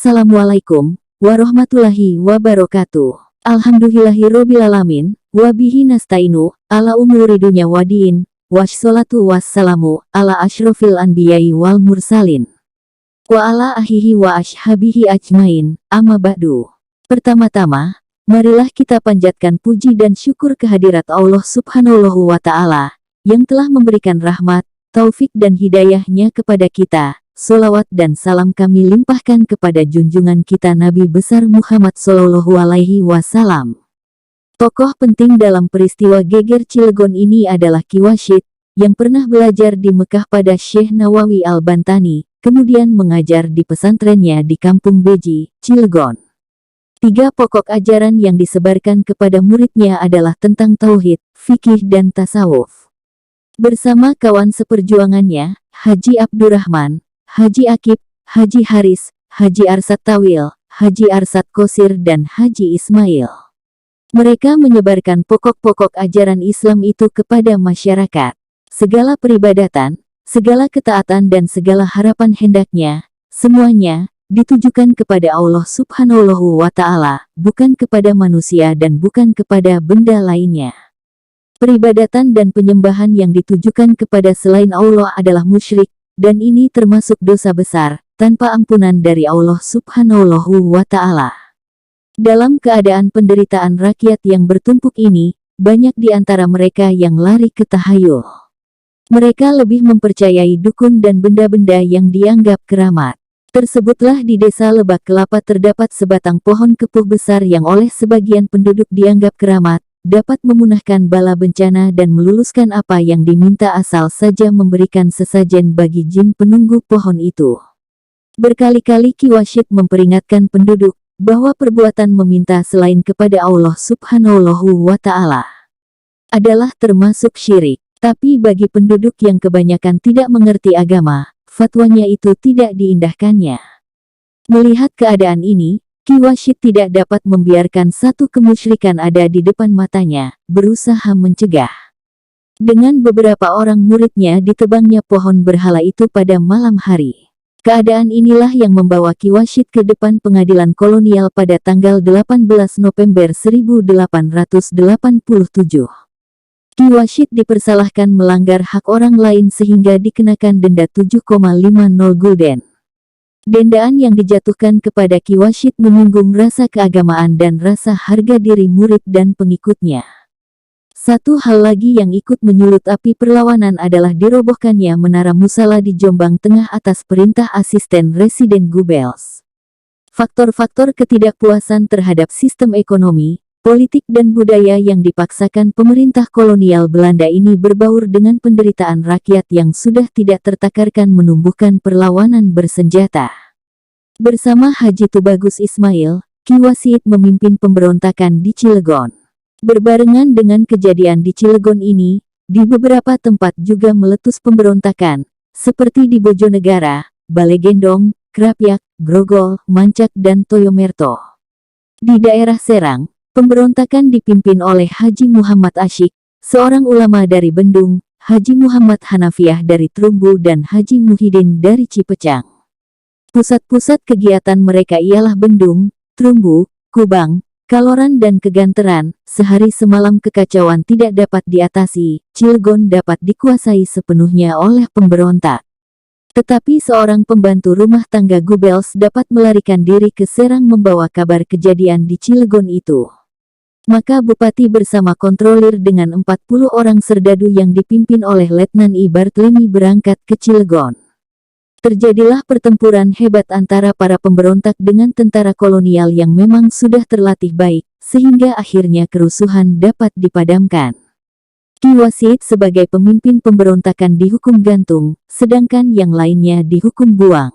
Assalamualaikum warahmatullahi wabarakatuh. Alhamdulillahirobbilalamin, wabihi nasta'inu, ala umuri dunya wadin, wassalatu wassalamu, ala asyrofil anbiya'i wal mursalin. Wa ala ahihi wa ashabihi ajmain, amma ba'du. Pertama-tama, marilah kita panjatkan puji dan syukur kehadirat Allah Subhanahu wa Ta'ala, yang telah memberikan rahmat, taufik dan hidayahnya kepada kita. Solawat dan salam kami limpahkan kepada junjungan kita Nabi besar Muhammad Sallallahu Alaihi Wasallam. Tokoh penting dalam peristiwa geger Cilegon ini adalah Ki Wasyid, yang pernah belajar di Mekah pada Syekh Nawawi Al-Bantani, kemudian mengajar di pesantrennya di Kampung Beji, Cilegon. 3 pokok ajaran yang disebarkan kepada muridnya adalah tentang tauhid, fikih dan tasawuf. Bersama kawan seperjuangannya, Haji Abdurrahman, Haji Akib, Haji Haris, Haji Arsad Tawil, Haji Arsad Qosir dan Haji Ismail. Mereka menyebarkan pokok-pokok ajaran Islam itu kepada masyarakat. Segala peribadatan, segala ketaatan dan segala harapan hendaknya, semuanya ditujukan kepada Allah Subhanahu wa Ta'ala, bukan kepada manusia dan bukan kepada benda lainnya. Peribadatan dan penyembahan yang ditujukan kepada selain Allah adalah musyrik, dan ini termasuk dosa besar, tanpa ampunan dari Allah Subhanahu wa Ta'ala. Dalam keadaan penderitaan rakyat yang bertumpuk ini, banyak di antara mereka yang lari ke tahayul. Mereka lebih mempercayai dukun dan benda-benda yang dianggap keramat. Tersebutlah di desa Lebak Kelapa terdapat sebatang pohon kepuh besar yang oleh sebagian penduduk dianggap keramat, dapat memunahkan bala bencana dan meluluskan apa yang diminta asal saja memberikan sesajen bagi jin penunggu pohon itu. Berkali-kali Ki Wasyid memperingatkan penduduk bahwa perbuatan meminta selain kepada Allah Subhanahu wa Ta'ala adalah termasuk syirik. Tapi bagi penduduk yang kebanyakan tidak mengerti agama, fatwanya itu tidak diindahkannya. Melihat keadaan ini, Ki Wasyid tidak dapat membiarkan satu kemusyrikan ada di depan matanya, berusaha mencegah. Dengan beberapa orang muridnya ditebangnya pohon berhala itu pada malam hari. Keadaan inilah yang membawa Ki Wasyid ke depan pengadilan kolonial pada tanggal 18 November 1887. Ki Wasyid dipersalahkan melanggar hak orang lain sehingga dikenakan denda 7,50 gulden. Dendaan yang dijatuhkan kepada Ki Wasyid menyinggung rasa keagamaan dan rasa harga diri murid dan pengikutnya. Satu hal lagi yang ikut menyulut api perlawanan adalah dirobohkannya Menara Musala di Jombang Tengah atas perintah asisten Residen Goebbels. Faktor-faktor ketidakpuasan terhadap sistem ekonomi, politik dan budaya yang dipaksakan pemerintah kolonial Belanda ini berbaur dengan penderitaan rakyat yang sudah tidak tertakarkan menumbuhkan perlawanan bersenjata. Bersama Haji Tubagus Ismail, Ki Wasyid memimpin pemberontakan di Cilegon. Berbarengan dengan kejadian di Cilegon ini, di beberapa tempat juga meletus pemberontakan, seperti di Bojonegara, Balegendong, Krapyak, Grogol, Mancak dan Toyomerto. Di daerah Serang, pemberontakan dipimpin oleh Haji Muhammad Asyik, seorang ulama dari Bendung, Haji Muhammad Hanafiah dari Trumbu dan Haji Muhyiddin dari Cipecang. Pusat-pusat kegiatan mereka ialah Bendung, Trumbu, Kubang, Kaloran dan Keganteran. Sehari semalam kekacauan tidak dapat diatasi, Cilegon dapat dikuasai sepenuhnya oleh pemberontak. Tetapi seorang pembantu rumah tangga Goebbels dapat melarikan diri ke Serang membawa kabar kejadian di Cilegon itu. Maka Bupati bersama kontrolir dengan 40 orang serdadu yang dipimpin oleh Letnan I Bartlemy berangkat ke Cilegon. Terjadilah pertempuran hebat antara para pemberontak dengan tentara kolonial yang memang sudah terlatih baik, sehingga akhirnya kerusuhan dapat dipadamkan. Ki Wasyid sebagai pemimpin pemberontakan dihukum gantung, sedangkan yang lainnya dihukum buang.